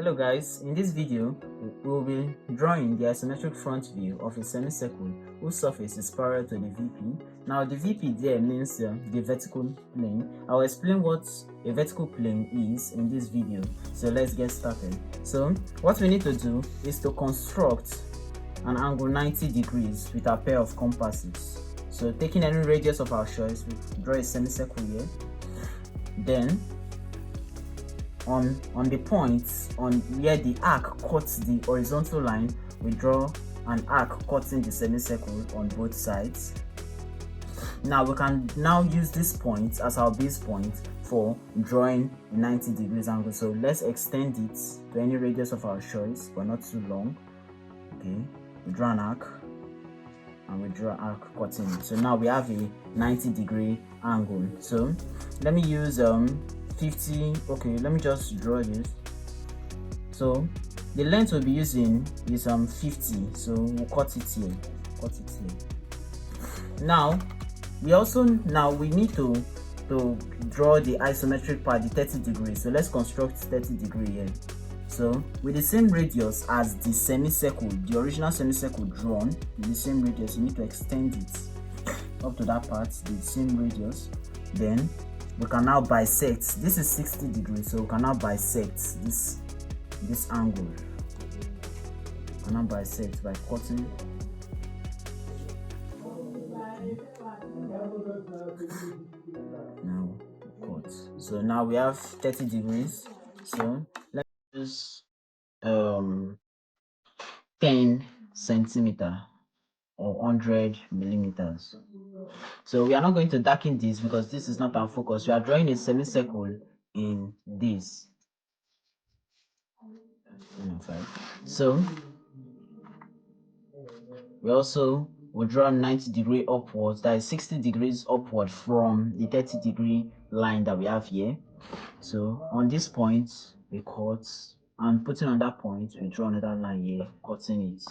Hello guys, in this video we will be drawing the isometric front view of a semicircle whose surface is parallel to the VP. Now the VP there means the vertical plane. I will explain what a vertical plane is in this video, so let's get started. So what we need to do is to construct an angle 90 degrees with a pair of compasses. So taking any radius of our choice, we draw a semicircle here. Then on the points on where the arc cuts the horizontal line, we draw an arc cutting the semicircle on both sides. Now we can use this point as our base point for drawing a 90 degrees angle. So let's extend it to any radius of our choice, but not too long. Okay, we draw an arc and we draw arc cutting it. So now we have a 90 degree angle. So let me use 50. Okay, let me just draw this. So the length we'll be using is 50, so we'll cut it here. Now we need to draw the isometric part, the 30 degrees. So let's construct 30 degree here. So with the same radius as the semicircle, the original semicircle drawn with the same radius, you need to extend it up to that part, the same radius. Then we can now bisect. This is 60 degrees, so we can now bisect this angle. We can now bisect by cutting. Now cut. So now we have 30 degrees. So let's use 10 centimeter or 100 millimeters. So we are not going to darken this because this is not our focus. We are drawing a semicircle in this. So we also will draw 90 degree upwards, that is 60 degrees upward from the 30 degree line that we have here. So on this point we cut, and putting on that point we draw another line here, cutting it.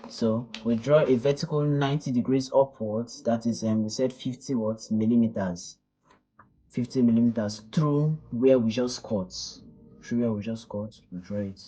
So we draw a vertical 90 degrees upwards, that is we said 50 millimeters, 50 millimeters through where we just cut. We draw it.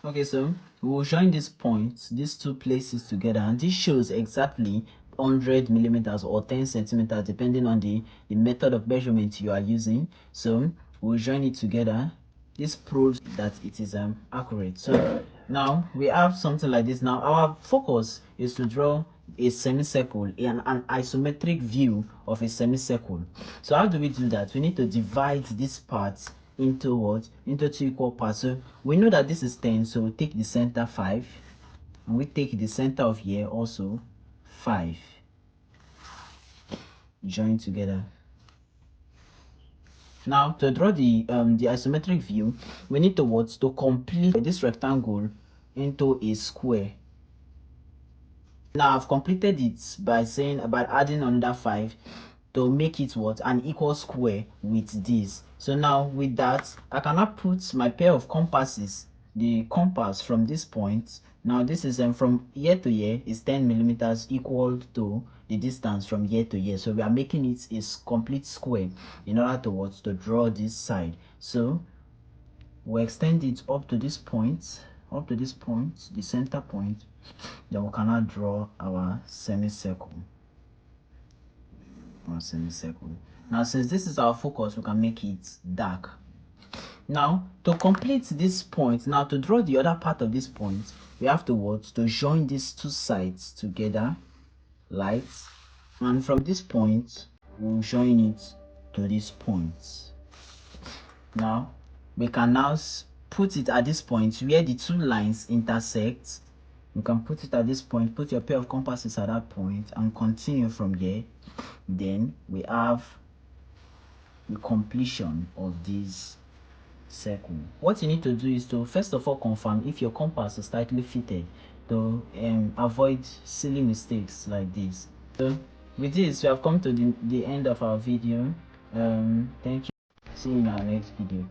Okay, so we will join these points, these two places together, and this shows exactly 100 millimeters or 10 centimeters depending on the method of measurement you are using. So we'll join it together. This proves that it is accurate. So now we have something like this. Now our focus is to draw a semicircle, an isometric view of a semicircle. So how do we do that? We need to divide this part into what? Into two equal parts. So we know that this is 10, so we take the center 5, and we take the center of here also 5. Join together. Now to draw the isometric view, we need to complete this rectangle into a square. Now I've completed it by adding another 5 to make it an equal square with this. So now with that, I cannot put my pair of compasses, the compass from this point. Now this is from here to here is 10 millimeters, equal to the distance from here to here. So we are making it a complete square in order to draw this side. So we extend it up to this point, the center point. Then we cannot draw our semicircle. Now since this is our focus, we can make it dark. Now to complete this point, now to draw the other part of this point, we have to join these two sides together, light, and from this point we'll join it to this point. Now we can now put it at this point where the two lines intersect. You can put it at this point, put your pair of compasses at that point, and continue from here. Then we have the completion of this circle. What you need to do is to first of all confirm if your compass is tightly fitted, to avoid silly mistakes like this. So with this, we have come to the end of our video. Thank you. See you in our next video.